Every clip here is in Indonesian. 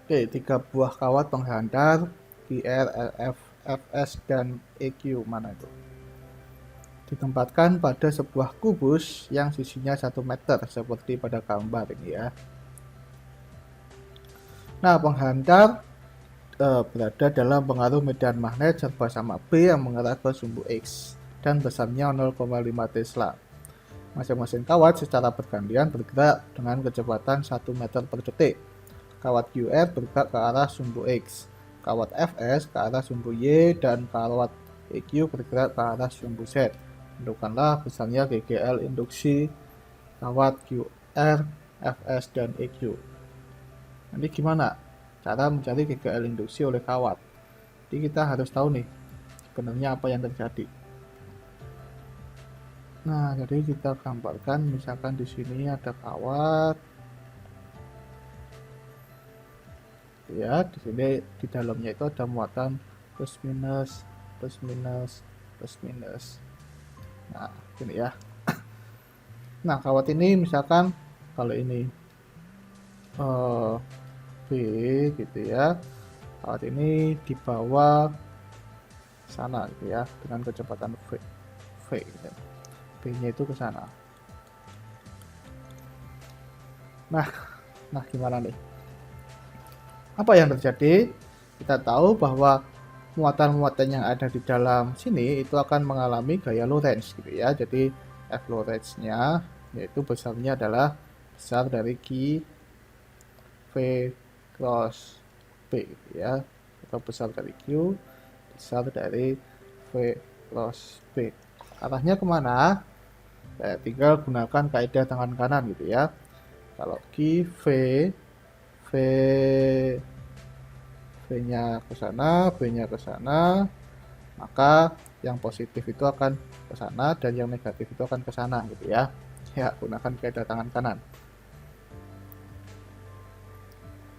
Oke, 3 buah kawat penghantar QR, LF, FS, dan EQ mana itu? Ditempatkan pada sebuah kubus yang sisinya 1 meter seperti pada gambar ini ya. Nah, penghantar berada dalam pengaruh medan magnet serba sama B yang mengarah ke sumbu X dan besarnya 0,5 Tesla. Masing-masing kawat secara bergantian bergerak dengan kecepatan 1 meter per detik. Kawat QR bergerak ke arah sumbu X, kawat FS ke arah sumbu Y, dan kawat EQ bergerak ke arah sumbu Z. Tentukanlah besarnya GGL induksi kawat QR, FS, dan EQ. Nanti gimana cara mencari GGL induksi oleh kawat? Jadi kita harus tahu nih sebenarnya apa yang terjadi. Nah, jadi kita gambarkan misalkan di sini ada kawat ya, di sini di dalamnya itu ada muatan plus minus plus minus plus minus. Nah, ini ya. Nah, kawat ini misalkan kalau ini B gitu ya, kawat ini dibawa sana gitu ya dengan kecepatan V gitu. B-nya itu ke sana. Nah gimana nih? Apa yang terjadi? Kita tahu bahwa muatan-muatan yang ada di dalam sini itu akan mengalami gaya Lorentz gitu ya. Jadi F Lorentz-nya yaitu besarnya adalah besar dari Q V cross B gitu ya, atau besar dari Q besar dari V cross B. Arahnya kemana? Tinggal gunakan kaidah tangan kanan gitu ya. Kalau Q V V V-nya ke sana, B-nya ke sana, maka yang positif itu akan ke sana dan yang negatif itu akan ke sana gitu ya. Ya, gunakan kaidah tangan kanan.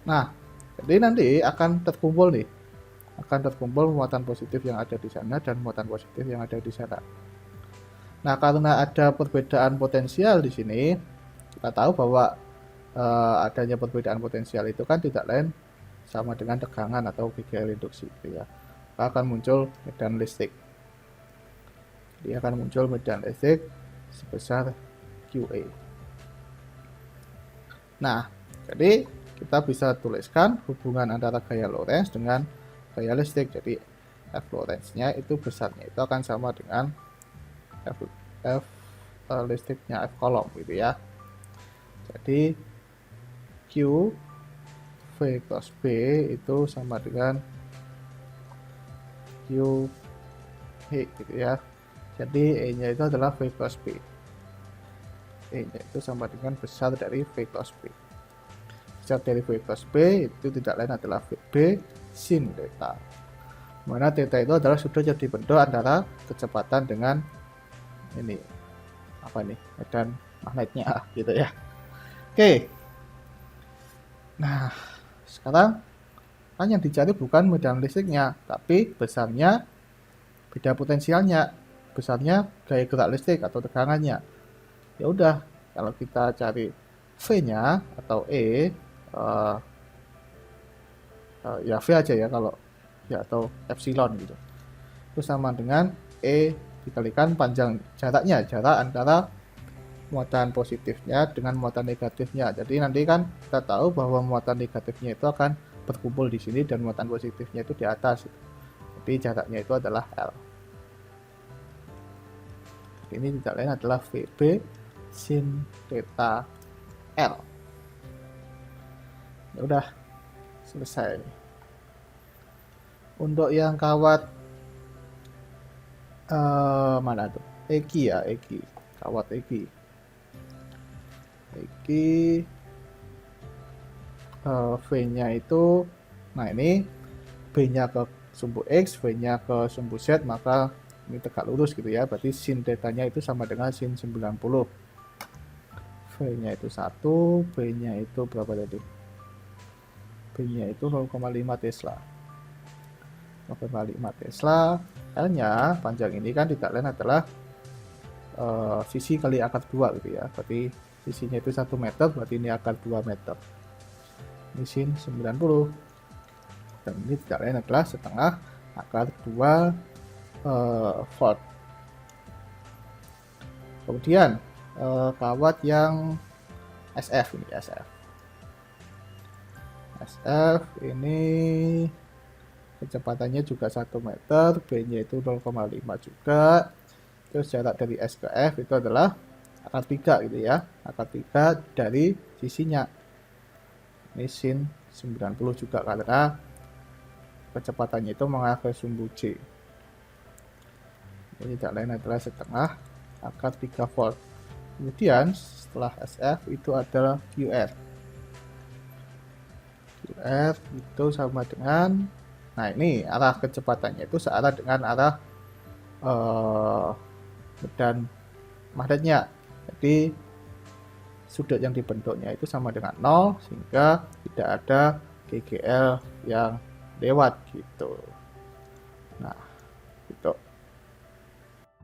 Nah, jadi nanti akan terkumpul nih. Akan terkumpul muatan positif yang ada di sana dan muatan positif yang ada di sana. Nah, karena ada perbedaan potensial di sini, kita tahu bahwa adanya perbedaan potensial itu kan tidak lain sama dengan tegangan atau GGL induksi gitu ya. Akan muncul medan listrik. Dia akan muncul medan listrik sebesar QA. Nah, jadi kita bisa tuliskan hubungan antara gaya Lorentz dengan gaya listrik. Jadi F Lorentz-nya itu besarnya itu akan sama dengan F listriknya F kolom gitu ya. Jadi Q V cross B itu sama dengan Q E gitu ya. Jadi E-nya itu adalah V cross B. E-nya itu sama dengan besar dari V cross B. Besar dari V cross B itu tidak lain adalah VB sin theta. Mana theta itu adalah sudut yang dibentuk antara kecepatan dengan ini apa nih, medan magnetnya gitu ya. Oke. Nah, sekarang kan yang dicari bukan medan listriknya, tapi besarnya beda potensialnya, besarnya gaya gerak listrik atau tegangannya. Ya udah, kalau kita cari V-nya atau ya V aja ya kalau ya, atau epsilon gitu. Itu sama dengan E dikalikan panjang jaraknya, jarak antara muatan positifnya dengan muatan negatifnya. Jadi nanti kan kita tahu bahwa muatan negatifnya itu akan berkumpul di sini dan muatan positifnya itu di atas. Jadi jaraknya itu adalah L. Ini tidak lain adalah VB sin theta L. Ya udah, selesai. Untuk yang kawat mana tuh? EQ ya, EQ. Kawat EQ. V-nya itu, nah ini B-nya ke sumbu X, V-nya ke sumbu Z, maka ini tegak lurus gitu ya, berarti sin theta-nya itu sama dengan sin 90. V-nya itu 1, B-nya itu berapa tadi? B-nya itu 0,5 Tesla. 0,5 Tesla. L-nya panjang ini kan tidak lain adalah sisi kali akar 2 gitu ya. Berarti sisinya itu 1 meter, berarti ini akar 2 meter. ini sin 90, dan ini tidak lain adalah setengah akar 2 volt. Kemudian kawat yang SF ini, SF ini kecepatannya juga 1 meter, B-nya itu 0,5 juga. Terus jarak dari S ke F itu adalah akar 3 gitu ya, akar 3 dari sisinya. Ini sin 90 juga karena kecepatannya itu mengarah ke sumbu J. Ini tidak lain adalah setengah akar 3 volt. Kemudian setelah SF itu adalah QR. QR itu sama dengan, nah ini arah kecepatannya itu searah dengan arah medan magnetnya. Jadi sudut yang dibentuknya itu sama dengan 0 sehingga tidak ada GGL yang lewat gitu. Nah,